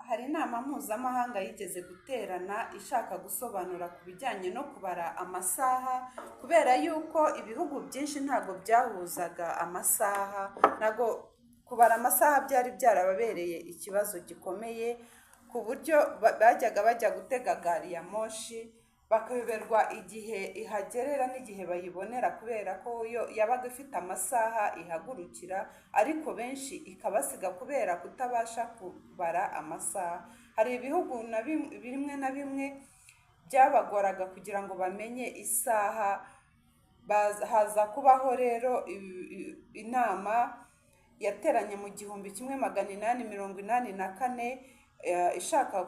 hari inama mpuzamahanga yigeze guterana ishaka gusobanura ku bijyanye no kubara amasaha, kubera yuko ibihugu byinshi ntabwo byahuzaga amasaha, ntabwo kubara amasaha byari byarababereye ikibazo gikomeye, ku buryo bajyaga bajya gutega gari ya moshi bakayoberwa igihe ihagerera n'igihe bayibonera, kubera ko yo yabaga ifite amasaha ihagurukira, ariko benshi ikabasiga kubera kutabasha kubara amasaha. Hari ibihugu bimwe na bimwe byabagoraga kugira ngo bamenye isaha. Haza kubaho rero inama yateranye mu 1884 ishaka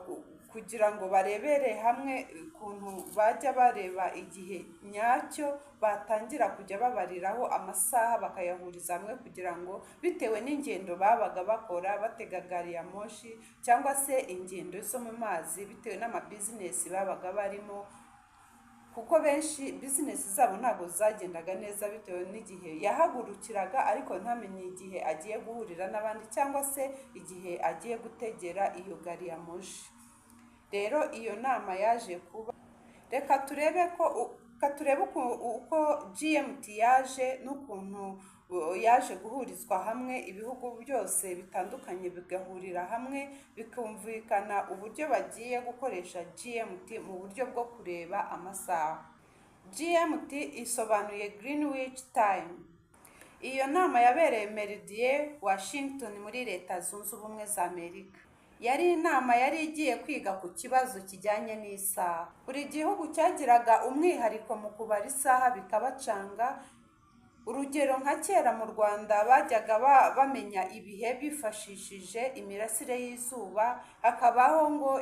kugira ngo barebere hamwe ukuntu bajya bareba igihe nyacyo batangira kujya babariraho amasaha bakayahuriza hamwe, kugira ngo bitewe n'ingendo babaga bakora batega gari ya moshi cyangwa se ingendo zo mu mazi, bitewe n'amabizinesi babaga barimo, kuko benshi bizinesi zabo ntabwo zagendaga neza bitewe n'igihe yahagurukiraga, ariko ntamenye igihe agiye guhurira n'abandi cyangwa se igihe agiye gutegera iyo gari ya moshi. Rero iyo nama yaje kuba, reka turebe uko GMT yaje n'ukuntu yaje guhurizwa hamwe, ibihugu byose bitandukanye bigahurira hamwe bikumvikana uburyo bagiye gukoresha GMT mu buryo bwo kureba amasaha. GMT isobanuye Greenwich Time. Iyo nama yabereye Meridian, Washington muri Leta Zunze Ubumwe za Amerika. Yari inama yari igiye kwiga ku kibazo kijyanye n'isaha. Buri gihugu cyagiraga umwihariko mu kubara isaha bikabacanga. Urugero nka kera mu Rwanda bajyaga bamenya ibihe bifashishije imirasire y'izuba, hakabaho ngo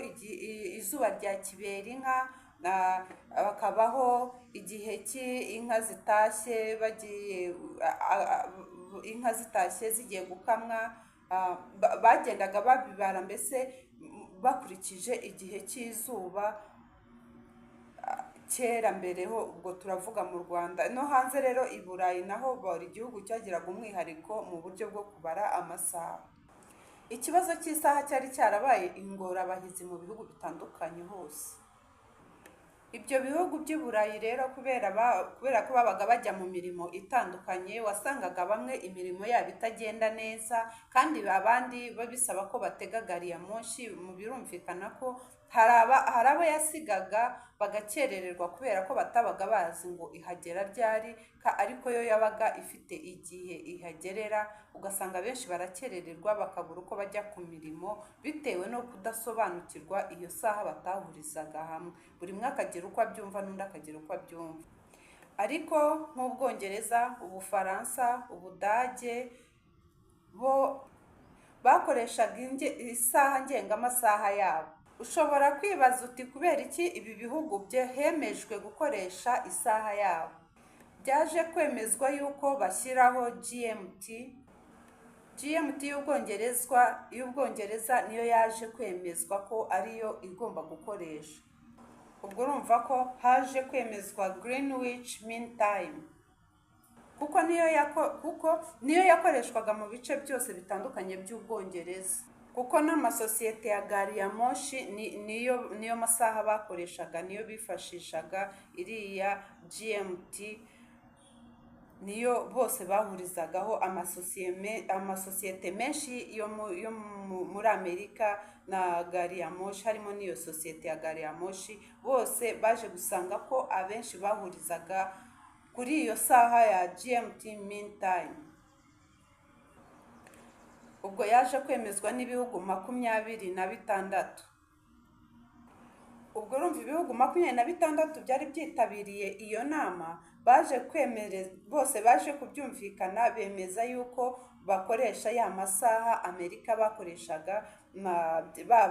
izuba rya Kiberinka, hakabaho igihe cy'inka zitashye inka zitashye zigiye gukamwa, bagendaga babibara mbese bakurikije igihe cy'izuba kera mbere ho, ubwo turavuga mu Rwanda. No hanze rero i Burayi naho buri gihugu cyagiraga umwihariko mu buryo bwo kubara amasaha. Ikibazo cy'isaha cyari cyarabaye ingorabahizi mu bihugu bitandukanye hose. Ibyo bihugu by'i Burayi rero kubera ko babaga bajya mu mirimo itandukanye, wasangaga bamwe imirimo yabo itagenda neza, kandi abandi babisaba ko batega gari ya moshi. Birumvikana ko hari abo yasigaga bagakerererwa kubera ko batabaga bazi ngo ihagera ryari, ariko yo yabaga ifite igihe ihagerera. Ugasanga benshi barakerererwa bakabura uko bajya ku mirimo bitewe no kudasobanukirwa iyo saha batahurizaga hamwe. Buri umwe akagira uko abyumva n'undi akagira uko abyumva. Ariko nk'Ubwongereza, Ubufaransa, Ubudage bo bakoreshaga isaha ngengamasaha yabo. Ushobora kwibaza uti kubera iki ibi bihugu byemejwe gukoresha isaha yabo? Byaje kwemezwa yuko bashyiraho GMT y'Ubwongereza niyo yaje kwemezwa ko ariyo igomba gukoresha. Ubwo urumva ko haje kwemezwa Greenwich Mean Time, kuko niyo yakoreshwaga mu bice byose bitandukanye by'Ubwongereza, kuko n'amasosiyete ya gari ya moshi niyo masaha bakoreshaga, niyo bifashishaga iriya GMT, niyo bose bahurizagaho. Amasosiyete menshi yo muri Amerika na gari ya moshi, harimo n'iyo sosiyete ya gari ya moshi, bose baje gusanga ko abenshi bahurizaga kuri iyo saha ya GMT Mean Time. Ubwo yaje kwemezwa n'ibihugu 26. Ubwo urumva ibihugu 26 byari byitabiriye iyo nama, bose baje kubyumvikana, bemeza yuko bakoresha ya masaha Amerika bakoreshaga,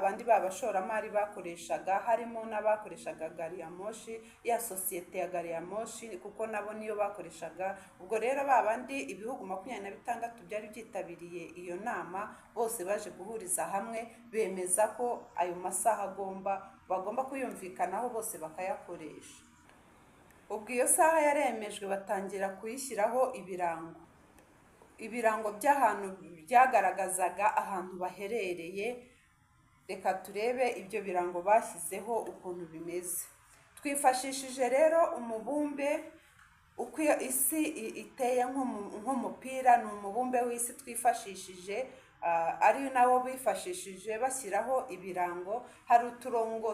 bandi babashoramari bakoreshaga, harimo n'abakoreshaga gari ya moshi, ya sosiyete ya gari ya moshi, kuko nabo niyo bakoreshaga. Ubwo rero bandi ibihugu 26 byari byitabiriye iyo nama, bose baje guhuriza hamwe, bemeza ko ayo masaha bagomba kuyumvikanaho bose bakayakoresha. Ubwo iyo saha yaremejwe batangira kuyishyiraho ibirango by'ahantu byagaragazaga ahantu baherereye, reka turebe ibyo birango bashyizeho ukuntu bimeze. Twifashishije rero umubumbe uko isi iteye nk'umupira, ni umubumbe w'isi twifashishije, ari nawo bifashishije bashyiraho ibirango. Hari uturongo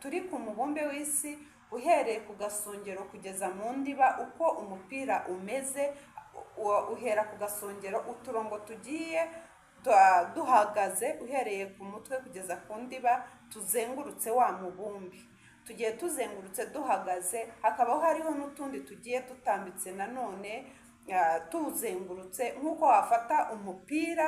turi ku mubumbe w'isi uhereye ku gasongero kugeza mu ndiba. Uko umupira umeze uhera ku gasongero, uturongo tugiye duhagaze uhereye ku mutwe kugeza ku ndiba tuzengurutse wa mubumbe, tugiye tuzengurutse duhagaze. Hakabaho hariho n'utundi tugiye dutambitse nanone tuzengurutse, nk'uko wafata umupira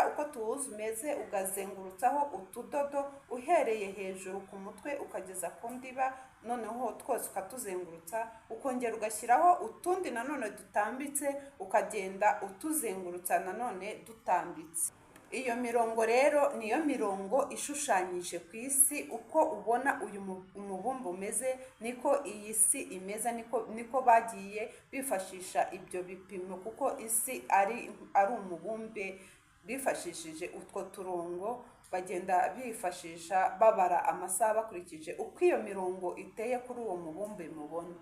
uko tuwuzi umeze, ugazengurutsaho utudodo uhereye hejuru ku mutwe ukageza ku ndiba, noneho twose ukatuzengurutsa, ukongera ugashyiraho utundi nanone dutambitse, ukagenda utuzengurutsa nanone dutambitse. Iyo mirongo rero niyo mirongo ishushanyije ku isi. Uko ubona uyu umubumbe umeze niko iyi si imeze, niko bagiye bifashisha ibyo bipimo, kuko isi ari umubumbe. Bifashishije utwo turongo bagenda bifashisha babara amasaha bakurikije uko iyo mirongo iteye kuri uwo mubumbe mubona.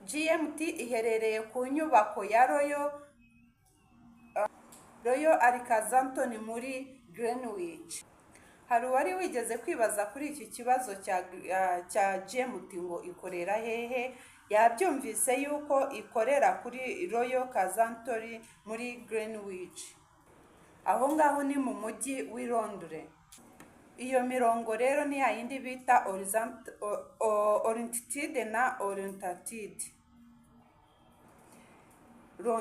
GMT iherereye ku nyubako ya Royal Arcazanton muri Greenwich. Hari uwari wigeze kwibaza kuri iki kibazo cya GMT ngo ikorera hehe. Yabyumvise yuko ikorera kuri Royal Arcazanton muri Greenwich, aho ngaho ni mu mujyi w'i Londres. Iyo mirongo rero ni yayindi bita Oriented na Oriented.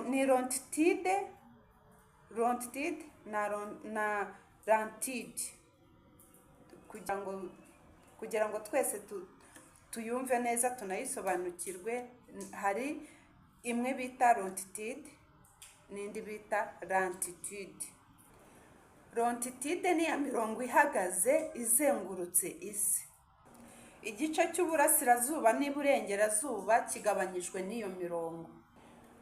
Ni Longitude na Longitude, kugira ngo twese tuyumve neza tunayisobanukirwe. Hari imwe bita Longitude n'indi bita Longitude. Longitude ni ya mirongo ihagaze izengurutse isi. Igice cy'uburasirazuba n'iburengerazuba kigabanyijwe n'iyo mirongo.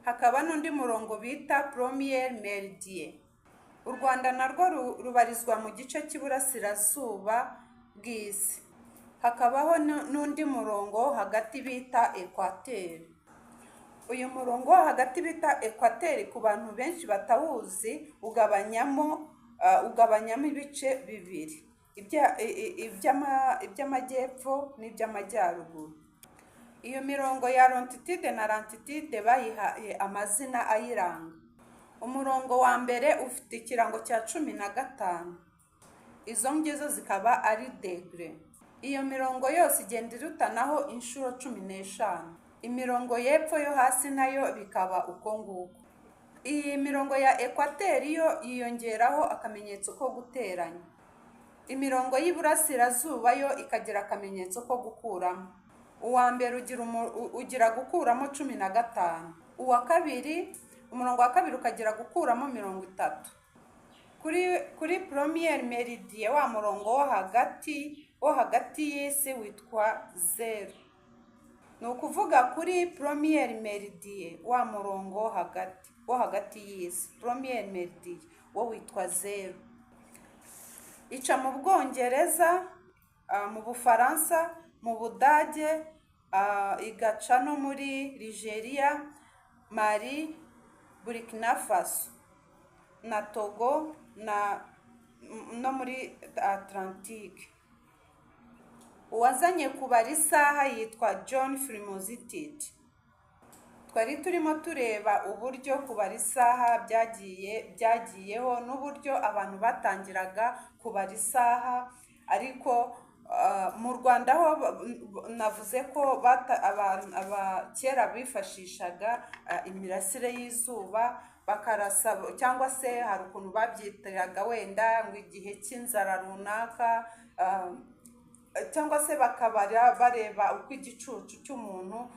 Hakaba n'undi murongo bita Premier Meridien. U Rwanda narwo rubarizwa mu gice cy'iburasirazuba bw'isi. Hakabaho n'undi murongo hagati bita Equateur. Uyu murongo hagati bita Equateur, ku bantu benshi batawuzi, ugabanyamo ibice bibiri, iby'amajyepfo n'iby'amajyaruguru. Iyo mirongo ya Longitude na Longitude bayihaye amazina ayiranga. Umurongo wa mbere ufite ikirango cya 15. Izo ngizo zikaba ari degre. Iyo mirongo yose igenda irutanaho inshuro 15. Imirongo y'epfo yo hasi nayo bikaba uko nguko. Iyi mirongo ya Equateur yo yiyongeraho akamenyetso ko guteranya. Imirongo y'iburasirazuba yo ikagira akamenyetso ko gukuramo. Uwa mbere ugira gukuramo 15. Uwa kabiri, umurongo wa kabiri ukagira gukuramo 30. Kuri Premier Meridien, wa murongo wo hagati y'isi witwa 0. Ni ukuvuga kuri Premier Meridien, wa murongo wo hagati y'isi, Premier Meridien wo witwa 0. Ica mu Bwongereza, mu Bufaransa, mu Budage, igaca no muri Nigeria, Mali, Burkina Faso na Togo no muri Atlantique. Uwazanye kubara isaha yitwa John Frimozited. Twari turimo tureba uburyo kubara isaha byagiyeho n'uburyo abantu batangiraga kubara isaha, ariko mu Rwanda ho navuze ko kera bifashishaga imirasire y'izuba bakarasa, cyangwa se hari ukuntu babyitiraga wenda ngo igihe cy'inzara runaka, cyangwa se bakabara bareba uko igicucu cy'umuntu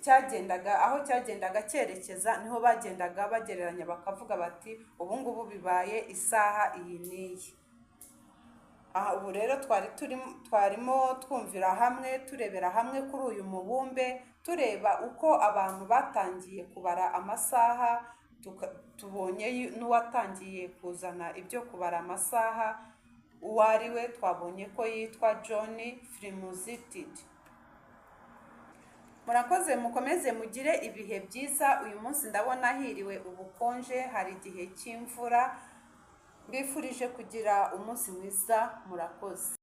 cyagendaga cyerekeza, niho bagendaga bagereranya bakavuga bati ubu ngubu bibaye isaha iyi n'iyi. Ubu rero twarimo twumvira hamwe, turebera hamwe kuri uyu mubumbe, tureba uko abantu batangiye kubara amasaha tubonye n'uwatangiye kuzana ibyo kubara amasaha uwo ari we, twabonye ko yitwa John Frumenstorff. Murakoze, mukomeze mugire ibihe byiza. Uyu munsi ndabona hiriwe ubukonje, hari igihe cy'imvura. Mbifurije kugira umunsi mwiza. Murakoze.